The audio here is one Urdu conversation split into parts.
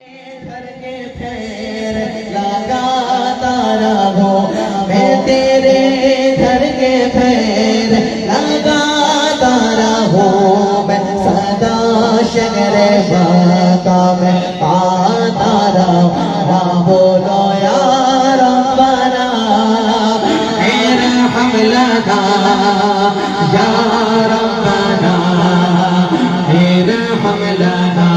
گھر کے پھیر لگاتا رہوں میں تیرے گھر کے پھیر لگاتا رہوں میں سدا شگر باقا میں پاتا رہوں بولو یا ربنا ارحم لنا یا ربنا ارحم لنا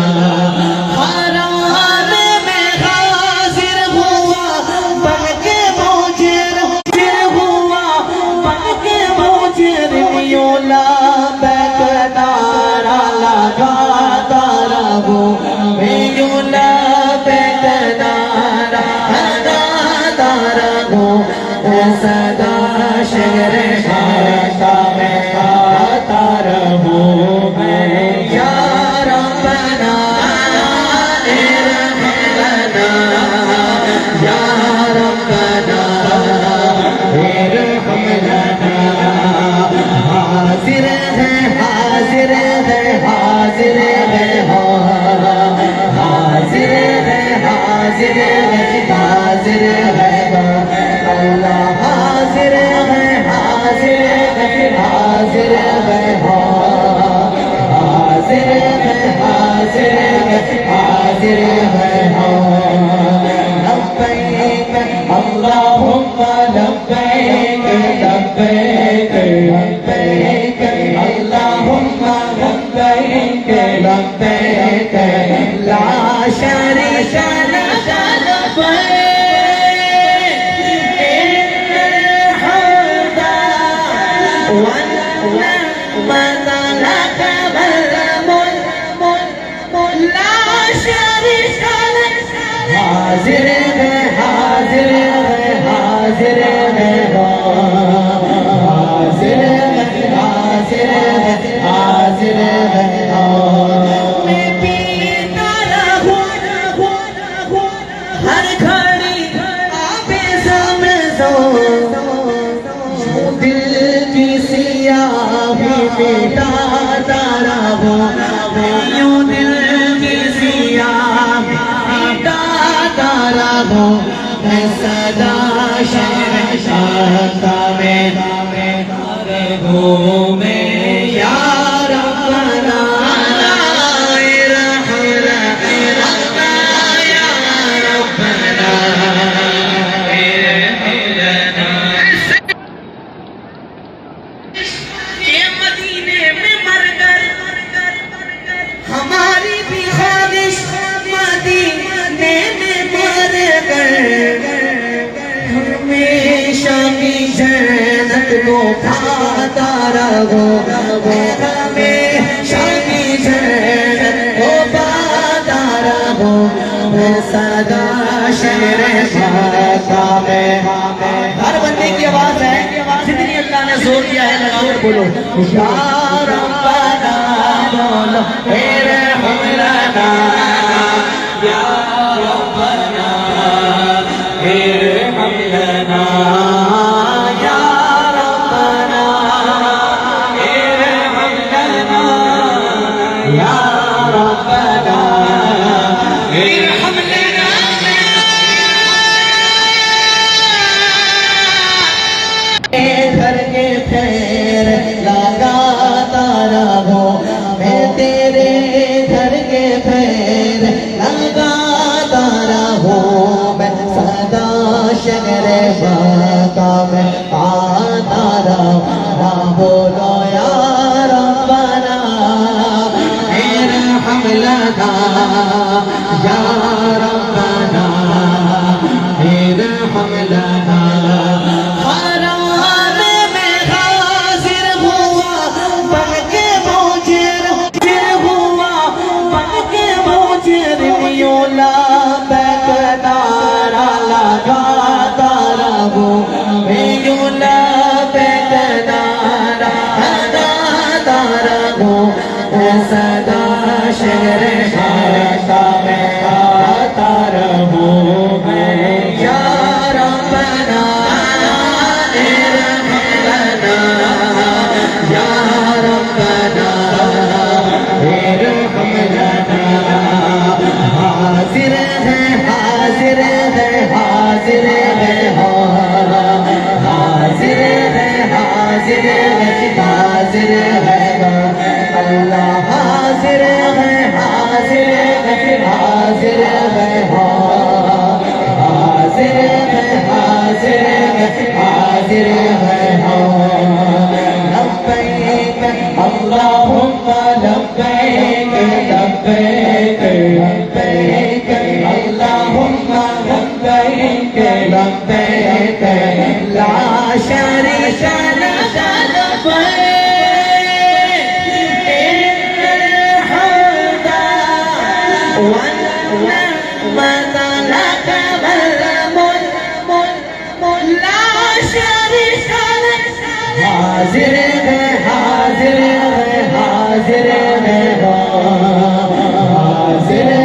سدا شگر باقا میں گاتا رہوں میں یا ربنا ارحم لنا یا ربنا ارحم لنا حاضر ہے حاضر ہے حاضر ہے حاضر ہے حاضر ہے حاضر ہے اللہ حاضر ہے حاضر ہے حاضر ہے حاضر ہے حاضر ہے حاضر ہے لبیک اللہم لبیک لبیک لبیک اللہم لبیک لبیک لا شریک لک لبیک حاضر ہے حاضر ہے حاضر ہے حاضر ہے حاضر ہے حاضر ہے میں پیتا رہوں ہر گھڑی آب زمزم دل کی سیاہی مٹاتا رہوں یوں دل کی سیاہی میں سدا شگر باقا میں رہوں میں یا ربنا ارحم لنا یا ربنا ارحم لنا یہ مدینے میں مر کر ہماری بھی خواہش مدینے میں مر کر ہمیشہ کی جنت کو پاتا رہوں ہمیشہ کی جنت کو پاتا رہوں میں سدا شگر باقا میں ہر بندے کی آواز ہے جتنی اللہ نے زور دیا ہے لگا کر بولو یا ربنا بولو ارحم لنا یا ربنا ارحم لنا یا ربنا ارحم لنا یا ربنا ارحم لنا گھر کے پھیر لگاتا رہوں میں تیرے گھر کے پھیر لگاتا رہوں میں سدا شگر باقا میں پاتا رہوں بولو یا ربنا ارحم لنا یا ربنا ارحم لنا سدا شگر باقا میں حاضر ہے اللہ حاضر ہے حاضر ہے حاضر ہے حاضر ہے حاضر ہے حاضر ہے لبیک اللہم لبیک لبیک لبیک اللہم لبیک لبیک لا شریک لک لبیک ان الحمد والنعمة لك والملك لا شريك لك حاضر ہے حاضر ہے حاضر ہے حاضر ہے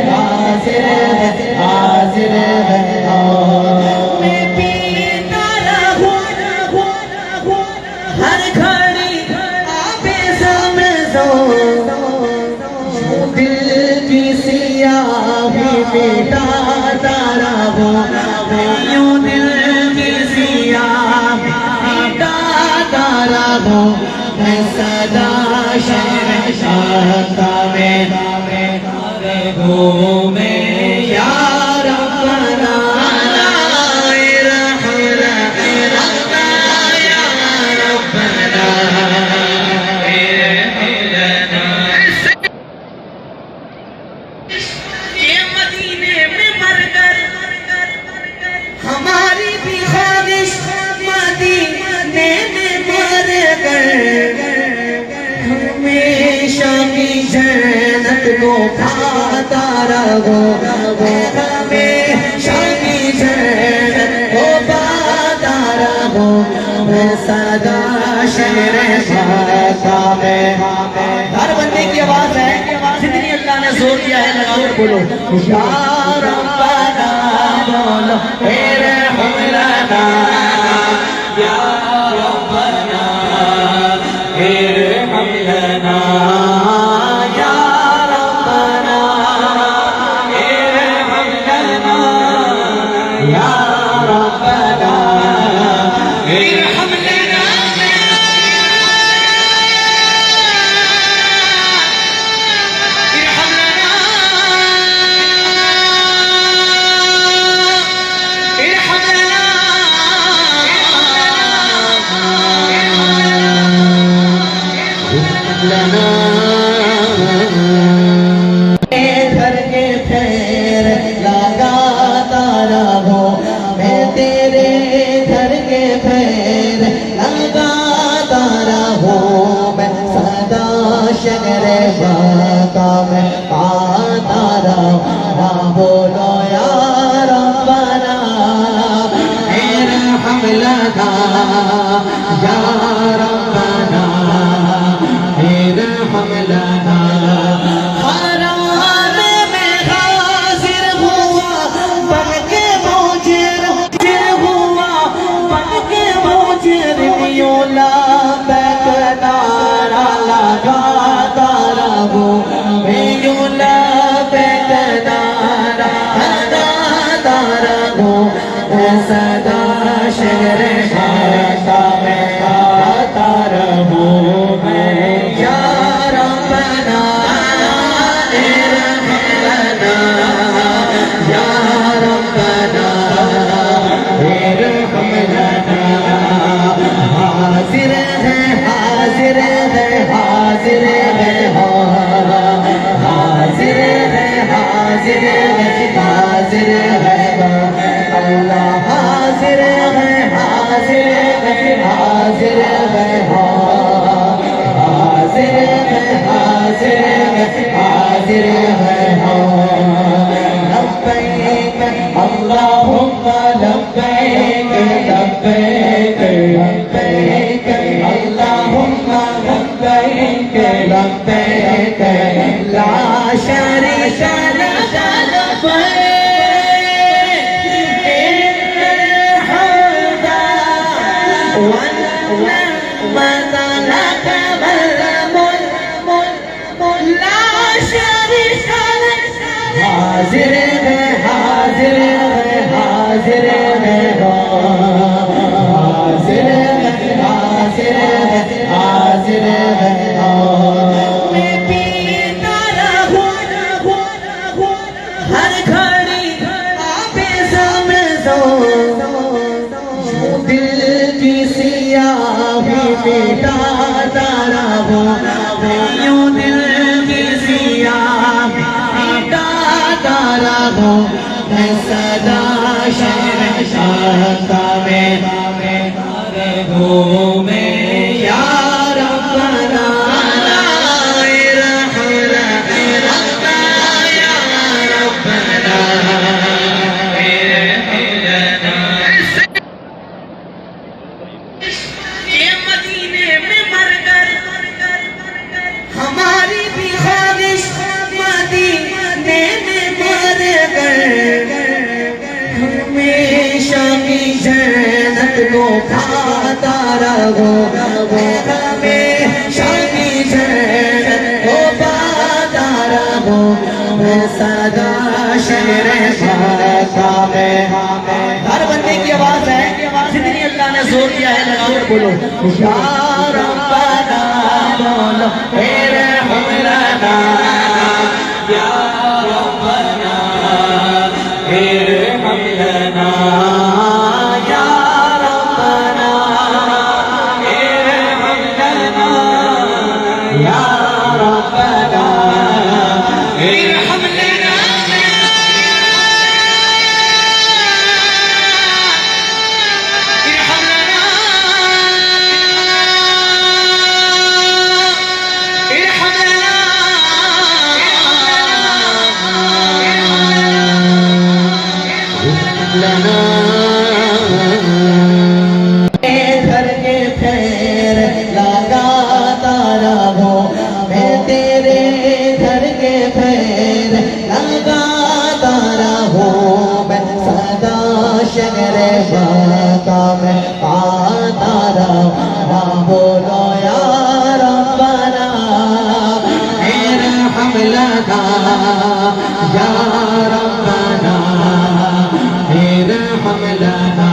حاضر ہے حاضر ہے میں پیتا رہوں ہر گھڑی آب زمزم دل کی سیاہی مٹاتا رہوں یوں دل کی سیاہی مٹاتا رہوں میں صدا شہنشاہ میں گھومے یا ربنا ارحم لنا یا ربنا ارحم لنا یہ مدینے میں مر کر ہماری بھی خواہش مدینے میں مر کر ہمیشہ کی جنت کو پاتا رہو ہمیشہ کی جنت کو پاتا رہو میں صدا شہر پاتا میں ہر بندے کی آواز ہے جتنی اللہ نے زور دیا ہے لگا کر بولو یا ربنا بولو ارحم لنا یا ربنا ارحم لنا یا ربنا ارحم لنا یا ربنا ارحم لنا گھر کے پیر لگاتا رہو میں تیرے گھر کے پیر لگاتا رہو میں صدا شہر پاتا میں پاتا رہو بولو یا ربنا ارحم لنا یا ربنا ارحم لنا صدا شہر پاتا میں پاتا رہوں میں یا ربنا ارحم لنا یا ربنا ارحم لنا حاضر ہے حاضر ہے حاضر ہے حاضر ہے حاضر ہے حاضر ہے اللہ حاضر ہے حاضر ہے حاضر ہے حاضر ہے حاضر ہے حاضر ہے لبیک اللہم لبیک لبیک لبیک اللہم لبیک لبیک لا شریک لک والنعمة لك والملك لا شريك لك حاضر ہے حاضر ہے حاضر ہے حاضر ہے حاضر مٹاتا رہو یوں دل کی سیاہی مٹاتا رہو میں سدا شہنشاہ کا میں گھومے یا ربنا جنت کو پاتا رہو ہمیشہ کی جنت کو پاتا رہو میں سدا شہر مکہ میں ہر بندے کی آواز ہے جتنی اللہ نے زور دیا ہے لگا کر بولو یا ربنا بولو ارحم لنا یا ربنا ارحم لنا گھر کے پیر لگاتا رہو میں تیرے گھر کے پیر لگاتا رہو میں سدا شہر مکہ میں پاتا رہو بولو یا ربنا ارحم لنا یا ربنا ارحم لنا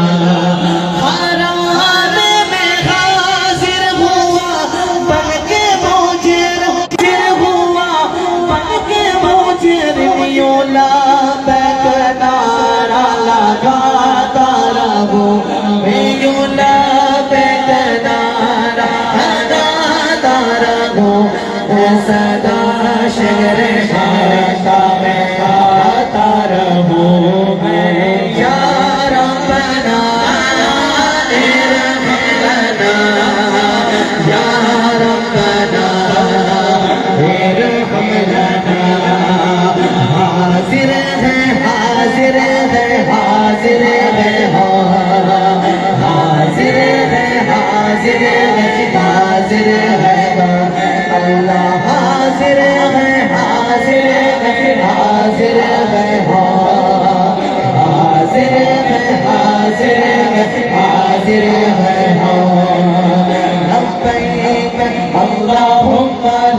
سدا شہر مکہ میں پاتا رہو میں یا ربنا ارحم لنا یا ربنا ارحم لنا حاضر ہے حاضر ہے حاضر ہے حاضر ہے حاضر ہے حاضر ہے اللہ حاضر ہے حاضر ہے حاضر ہے حاضر ہے حاضر ہے حاضر ہے لبیک اللہم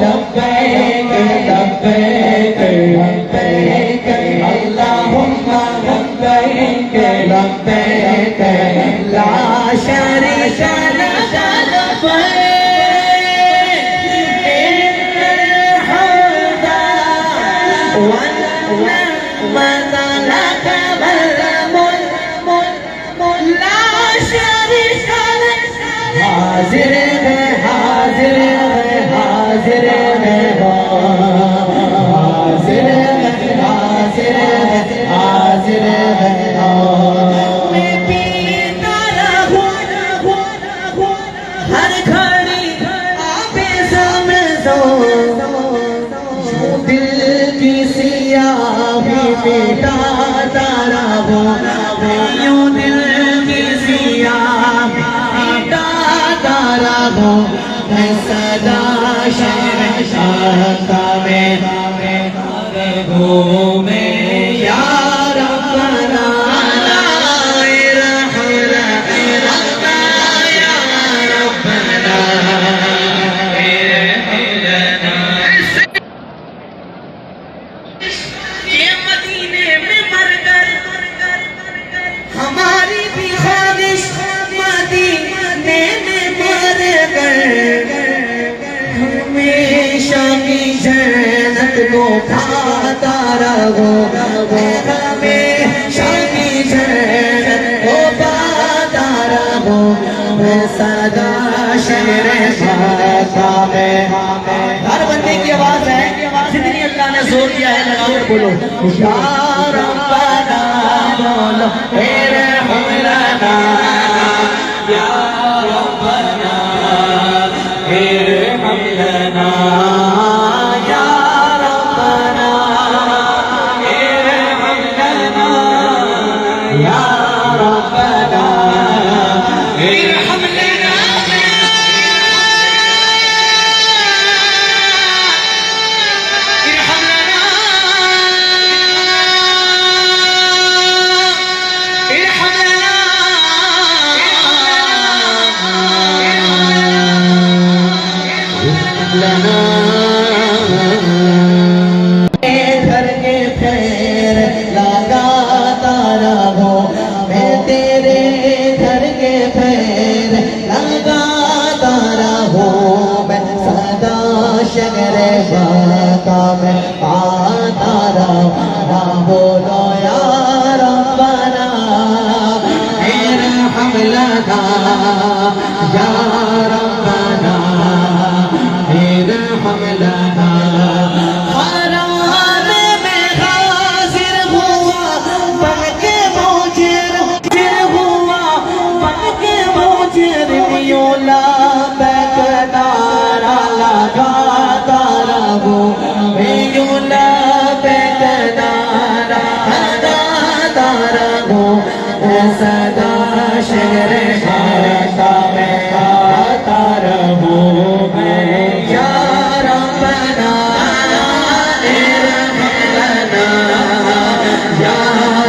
لبیک لبیک لبیک اللہم لبیک لبیک لا شریک لک لبیک حاضر ہے حاضر ہے حاضر ہے حاضر ہے حاضر ہے حاضر ہے میں پیتا رہوں ہر گھڑی آپ زمزم دل کی سیاہی مٹاتا رہو یوں دل کی سیاہی مٹاتا رہو میں سدا شہنشاہ کا میں گھومے یا ربنا ارحم لنا یا ربنا ارحم لنا یہ مدینے میں مر کر ہماری بھی خواہش مدینے میں مر کر ہمیشہ کی جنت کو پاتا رہو ہمیشہ کی جنت کو پاتا رہو صدا شہر مکہ میں ہر بندے کی آواز ہے جتنی اللہ نے زور دیا ہے لگا کر بولو یا ربنا بولو ارحم لنا یا ربنا ارحم لنا یا ربنا ارحم لنا یا ربنا ارحم لنا گھر کے پیر لگاتا رہو میں تیرے گھر کے پیر لگاتا رہوں میں صدا شہر مکہ میں آتا رہوں بولو یا ربنا ارحم لنا یا ربنا ارحم لنا صدا شہر مکہ میں آتا رہوں میں یا ربنا ارحم لنا یا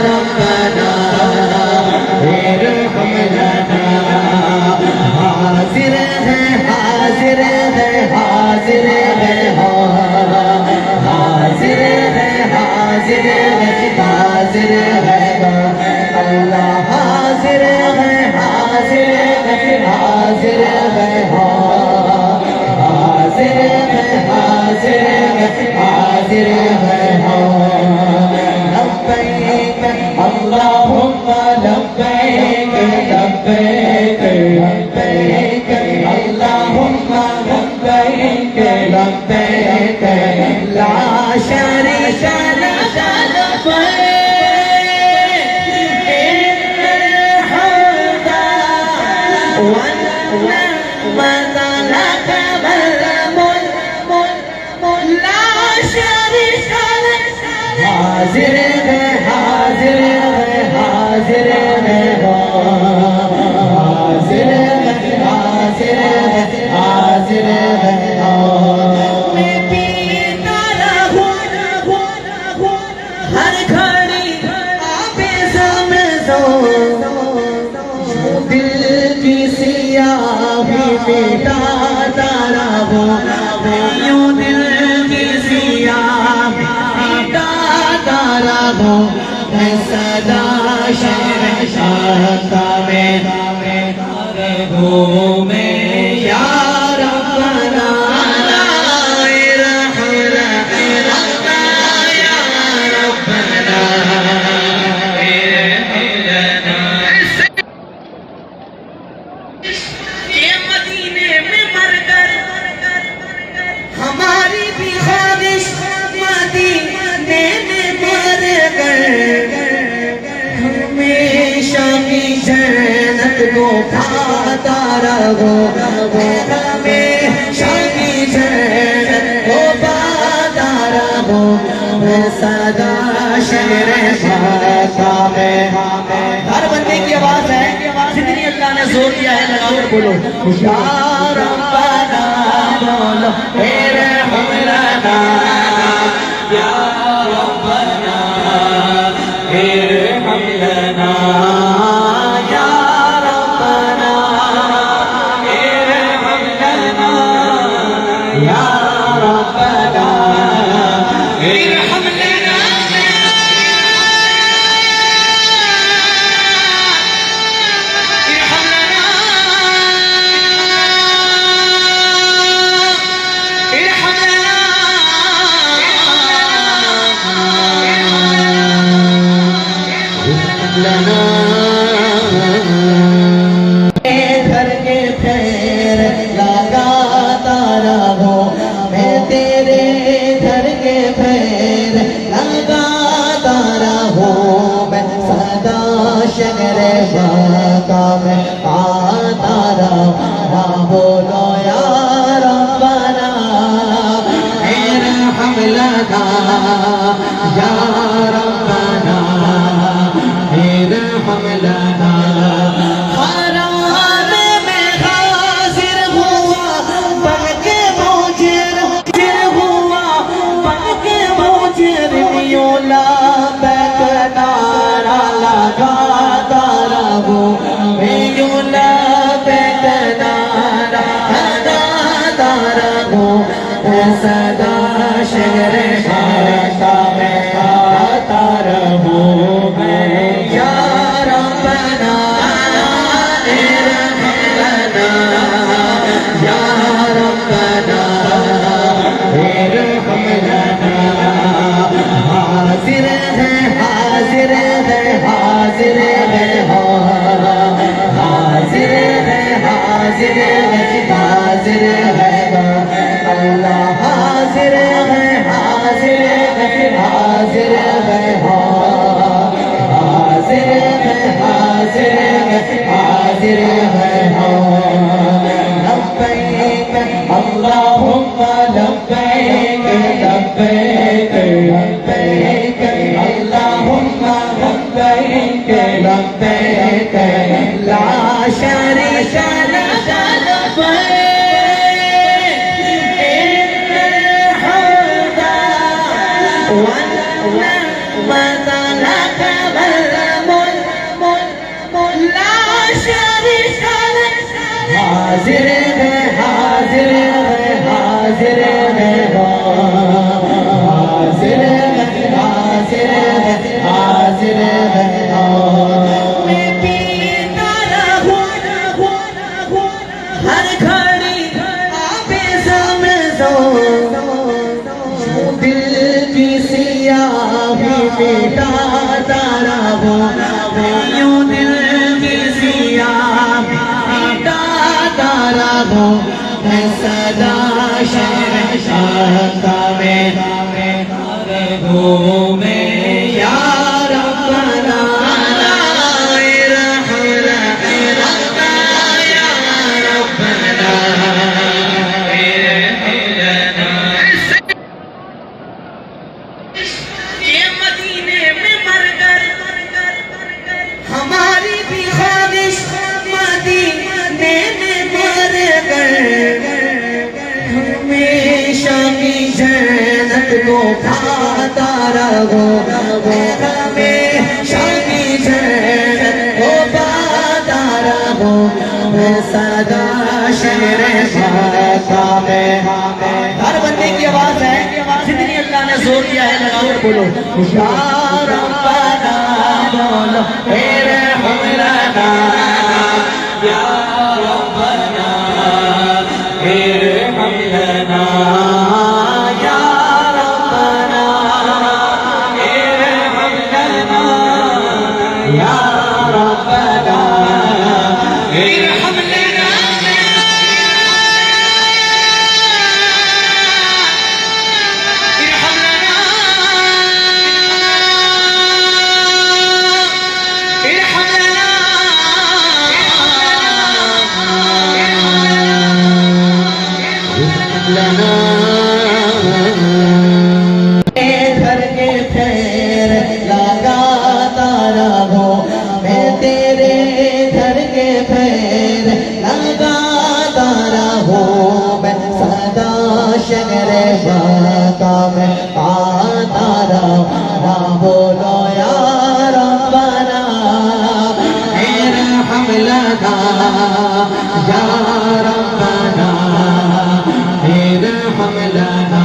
ربنا ارحم لنا حاضر ہے حاضر ہے حاضر ہے حاضر ہے حاضر ہے حاضر ہے اللہ حاضر ہے حاضر ہے حاضر ہے حاضر ہے حاضر ہے حاضر ہے لبیک اللہم لبیک لبیک لبیک اللہم لبیک لبیک لا شریک لک لبیک حاضر ہے حاضر ہے حاضر ہے حاضر ہے حاضر ہے حاضر ہے میں پیتا رہوں ہر گھڑی آب زمزم دل کی سیاہی مٹاتا رہوں یوں دل کی سیاہی میں صدا شہر مکہ میں رہوں میں یا ربنا ارحم لنا یا ربنا ارحم لنا یہ مدینے میں مر کر ہماری بھی خواہش مدینے میں مر کر ہمیشہ کی جنت کو پاتا رہو ہمیشہ کی جنت کو پاتا رہو صدا شہر مکہ میں ہر بندے کی آواز ہے جتنی اللہ نے زور دیا ہے لگا کر بولو یا ربنا بولو ارحم لنا یا ربنا ارحم لنا یا ربنا ارحم لنا یا ربنا ارحم لنا لنا لنا یا ربنا ارحم لنا حرام میں حاضر ہوا بن کے مجرم ہوا بن کے مجرم یوں لبیک نعرہ لگاتا رہوں میں یوں لبیک نعرہ لگاتا رہوں صدا شہر خاکہ میں گاتا رہوں میں یا ربنا ارحم لنا یا ربنا ارحم لنا حاضر ہے حاضر ہے حاضر ہے حاضر ہے حاضر ہے حاضر ہے اللہ حاضر ہے حاضر ہے حاضر ہے حاضر ہے حاضر ہے حاضر ہے لبیک اللہم لبیک لبیک لبیک اللہم لبیک لبیک لا شریک لک لبیک حاضر ہے حاضر ہے حاضر ہے حاضر ہے حاضر ہے حاضر ہے میں پیتا رہوں ہر گھڑی آب زمزم دل کی سیاہی مٹاتا رہوں میں یوں دل کی سیاہی مٹاتا رہوں میں صدا شہر خاکہ میں رہوں میں یا ربنا ارحم لنا یا ربنا ارحم لنا یہ مدینے میں مر کر ہماری بھی خواہش مدینے میں مر کر ہمیشہ کی جنت کو پاتا رہوں ہمیشہ کی جنت کو پاتا رہوں میں صدا شہر خاکہ میں ہر بندے کی آواز ہے جتنی اللہ نے زور دیا ہے لگا کر بولو یا ربنا بولو ارحم لنا یا ربنا ارحم لنا یا ربنا ارحم لنا یا ربنا ارحم لنا گھر کے پیر لگاتا رہوں میں تیرے گھر کے پیر لگاتا رہوں میں صدا شہر خاکہ میں پاتا رہوں بولو یا ربنا ارحم لنا یا ربنا ارحم لنا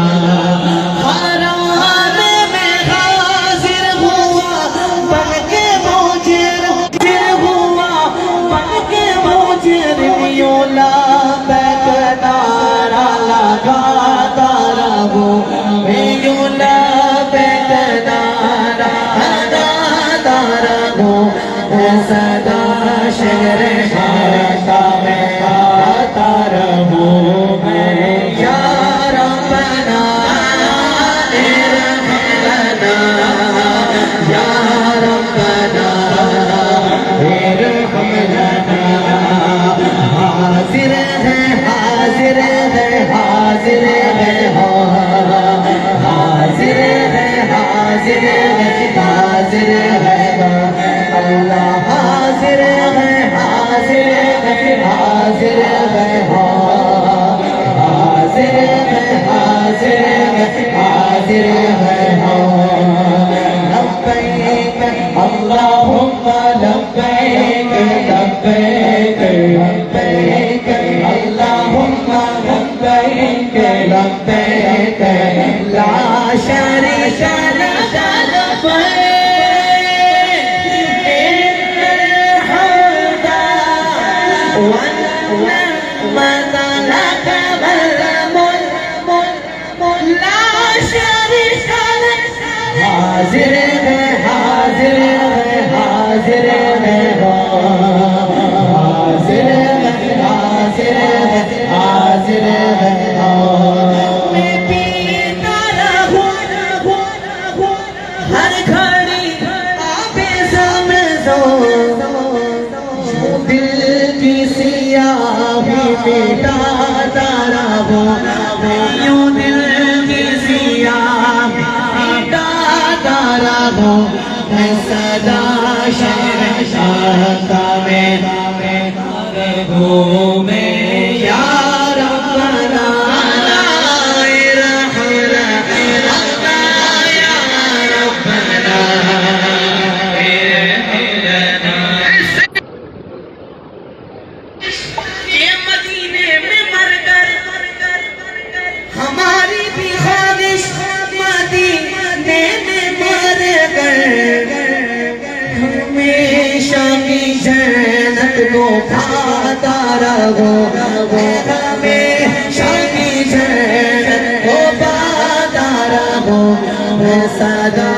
حرام میں حاضر ہوا بن کے مجرم ہوا بن کے مجرم یوں لبیک نعرہ لگاتا رہوں میں یوں لبیک نعرہ لگاتا رہوں صدا شہر خاکہ میں والنعمة لك والملك لا شريك لك حاضر ہے حاضر ہے حاضر ہے حاضر ہے حاضر ہے حاضر ہے میں پیتا رہوں ہر گھڑی آب زمزم دل کی سیاہی مٹاتا رہوں یوں دل کی سیاہی مٹاتا رہوں میں صدا شہنشاہ کا میں گھومے یا ربنا ارحم لنا یا ربنا ارحم لنا یہ مدینے میں مر کر ہماری بھی خواہش مدینے میں مر کر ہمیشہ کی جنت کو پاتا رہو ہمیشہ کی جنت کو پاتا رہو میں صدا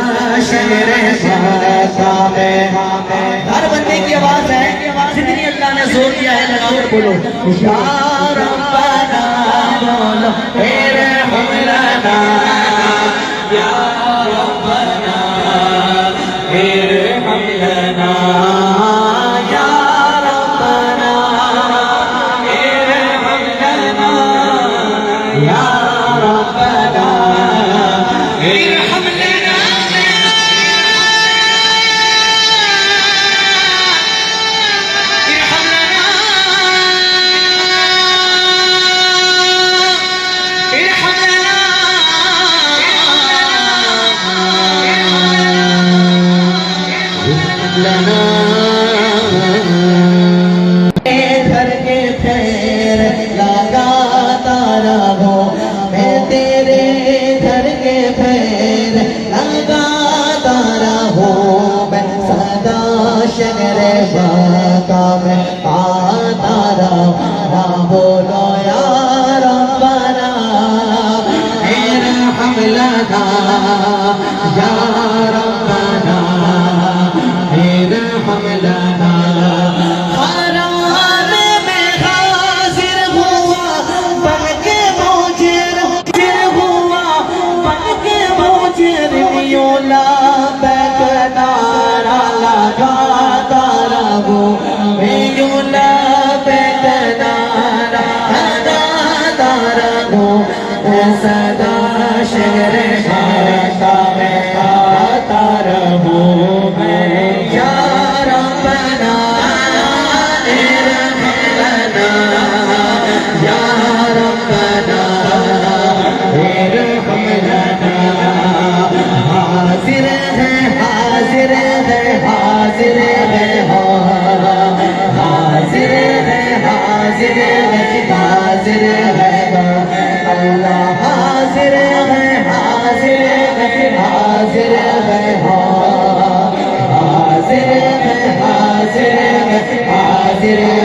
شہر خاکہ میں ہر بندے کی آواز ہے جتنی اللہ نے زور دیا ہے لگا کر بولو یا ربنا بولو ارحم لنا یا ربنا ارحم لنا یا ربنا ارحم لنا یا ربنا ارحم لنا گھر کے پیر لگاتا رہو میں تیرے گھر کے پیر لگاتا رہو میں صدا شہر خاکہ میں پاتا رہو بولو یا ربنا ارحم لنا یا ربنا ارحم لنا حرام میں حاضر ہوا بن کے مجرم ہوا بن کے مجرم یوں لبیک نعرہ لگاتا رہوں میں یوں لبیک نعرہ لگاتا رہوں میں صدا شہر خاکہ میں گاتا رہوں میں یا ربنا ارحم لنا یا ربنا ارحم لنا حاضر ہے حاضر ہے حاضر ہے حاضر ہے حاضر ہے حاضر ہے اللہ حاضر ہے حاضر ہے حاضر ہے حاضر ہے حاضر ہے حاضر ہے